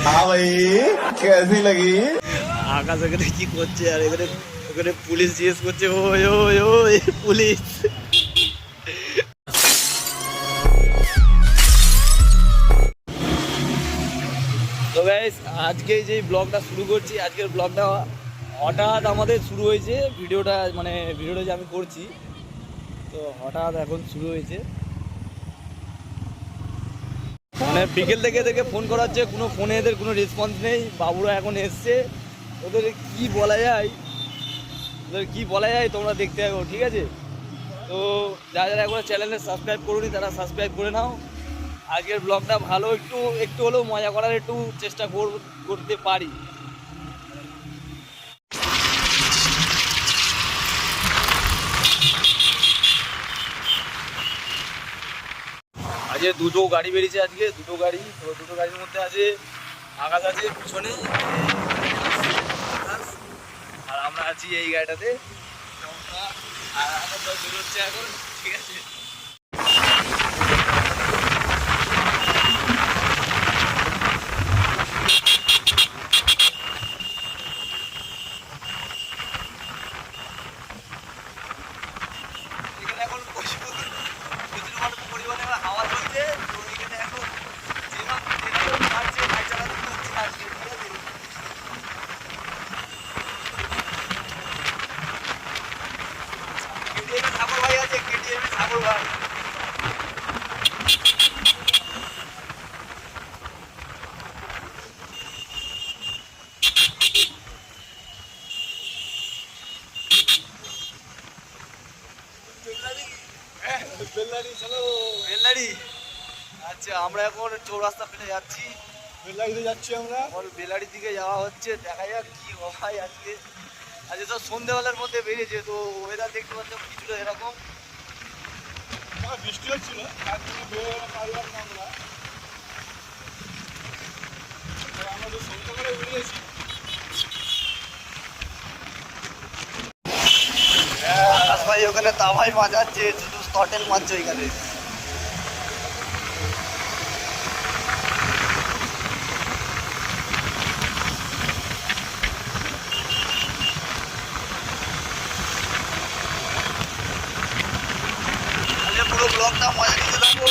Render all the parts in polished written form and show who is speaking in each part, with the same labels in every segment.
Speaker 1: हाँ भाई कैसी लगी?
Speaker 2: আকাশ এখানে কি করছে আর এখানে এখানে পুলিশ জিজ্ঞেস করছে ওই ওই ওই পুলিশ। তো গাইস আজকে যে ব্লগটা শুরু করছি, আজকের ব্লগটা হঠাৎ আমাদের শুরু হয়েছে। ভিডিওটা যে আমি করছি তো হঠাৎ এখন শুরু হয়েছে। মানে বিকেল থেকে ফোন করা হচ্ছে, কোনো ফোনে এদের কোনো রেসপন্স নেই। বাবুরা এখন এসছে, ওদের কি বলা যায় তোমরা দেখতে থাকো, ঠিক আছে? তো যারা একবার চ্যানেলে সাবস্ক্রাইব করোনি তারা সাবস্ক্রাইব করে নাও। আজকের ব্লগটা ভালো, একটু হলেও মজা করার একটু চেষ্টা করতে পারি। আজকে দুটো গাড়ি বেরিয়েছে, দুটো গাড়ি। তো দুটো গাড়ির মধ্যে আছে আকাশ আছে পিছনে, আর আমরা আছি এই গাড়িটাতে। আর আকাশ বেরোচ্ছে এখন, ঠিক আছে? এখানে এখন প্রচুর পরিমাণে হাওয়া চলছে। তো এখানে এখন যেরকম পারছে বাইক চালাতে হচ্ছে আজকে, ঠিক আছে? কেটিএমে সাগর ভাই আছে, কেটিএমে সাগর ভাই। বেলদাড়ি, আচ্ছা আমরা এখন চৌরাস্তা ফেলে যাচ্ছি।
Speaker 1: বেলাইতে যাচ্ছি আমরা।
Speaker 2: বেলাড়ির দিকে যাওয়া হচ্ছে, দেখা যাক কি হয় আজকে। আজকে তো সন্ধ্যেবেলার মধ্যে বেরিয়েছে, তো ওয়েদার দেখতে পাচ্ছ কিছুটা এরকম।
Speaker 1: বৃষ্টি হচ্ছিল, তার জন্য বেরোনো পারলাম না আমরা। আমাদের সন্ধ্যা করে বেরিয়েছি।
Speaker 2: আকাশ ভাই ওখানে তামাই বাজাচ্ছে, শুধু স্টটেল মারছে ওইখানে। পুরো ব্লগটা মজা নিতে থাকবো।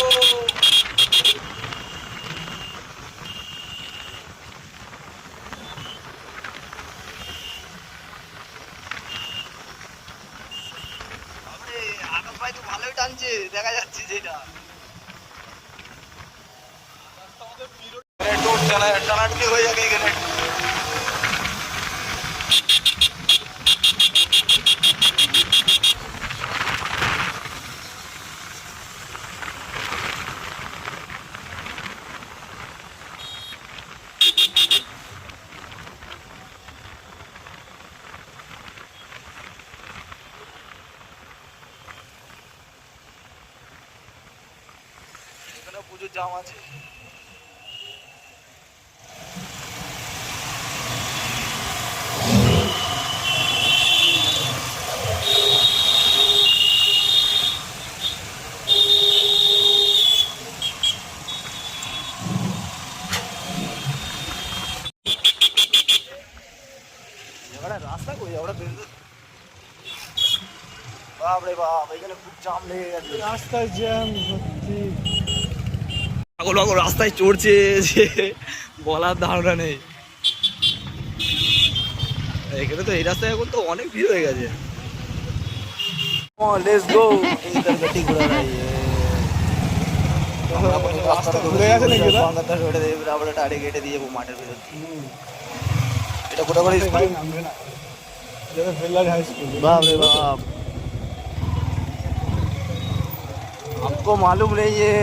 Speaker 2: আকাশ ভাই তো ভালোই টানছে, দেখা যাচ্ছে যেটা। একটু টানাটুনি হয়ে যাবে এখানে। এখানে প্রচুর জাম আছে। রাস্তা কই আমরা বেরোতে, বাপরে বাপ এখানে খুব জাম লেগে গেছে।
Speaker 1: রাস্তায় জ্যাম ভর্তি।
Speaker 2: পাগল রাস্তায় চড়ছে যে বলার ধারণা নেই। এখানে তো এই রাস্তায় এখন তো অনেক ভিড় হয়ে গেছে। লেটস গো, ইধর গাড়ি ঘোরা রही है।
Speaker 1: রাস্তা ঘুরে গেছে নাকি?
Speaker 2: বাংলাটা রোডে আমরা টাড়ি কেটে দিয়ে মাঠের ভিতর। এটা কোথা করে স্কুল
Speaker 1: নামবে না, যেটা বেলাড়ি হাই স্কুল।
Speaker 2: बाप रे बाप, हमको मालूम नहीं है।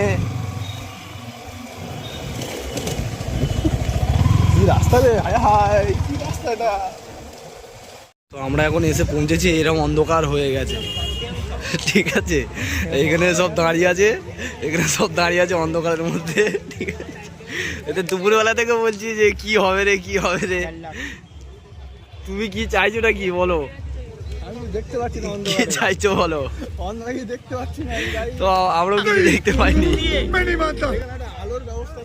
Speaker 1: কি রাস্তা রে, হায় হায় কি রাস্তা এটা।
Speaker 2: তো আমরা এখন এসে পৌঁছেছি, এরকম অন্ধকার হয়ে গেছে, ঠিক আছে? এখানে সব দাঁড়িয়ে আছে অন্ধকারের মধ্যে, ঠিক আছে? এতে দুপুরবেলা থেকে বলছি যে কি হবে রে। তুমি কি চাইছো না কি বলো?
Speaker 1: আমি দেখতে পাচ্ছি না,
Speaker 2: কি চাইছো বলো?
Speaker 1: অন্ধকারে দেখতে পাচ্ছি না।
Speaker 2: তো আমরাও কিছু দেখতে পাইনি।
Speaker 1: আলোর ব্যবস্থা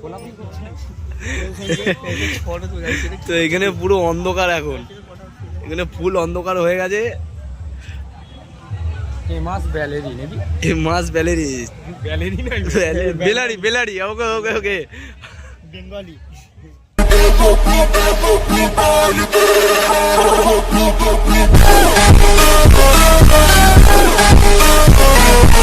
Speaker 2: তো এখানে পুরো অন্ধকার এখন, এখানে ফুল অন্ধকার হয়ে গেছে।
Speaker 3: ফেমাস ব্যালেরি নাকি?
Speaker 2: এই মাস ব্যালেরি,
Speaker 3: ব্যালেরি না,
Speaker 2: বেলারি বেলারি, ওকে ওকে ওকে।
Speaker 1: বেঙ্গলি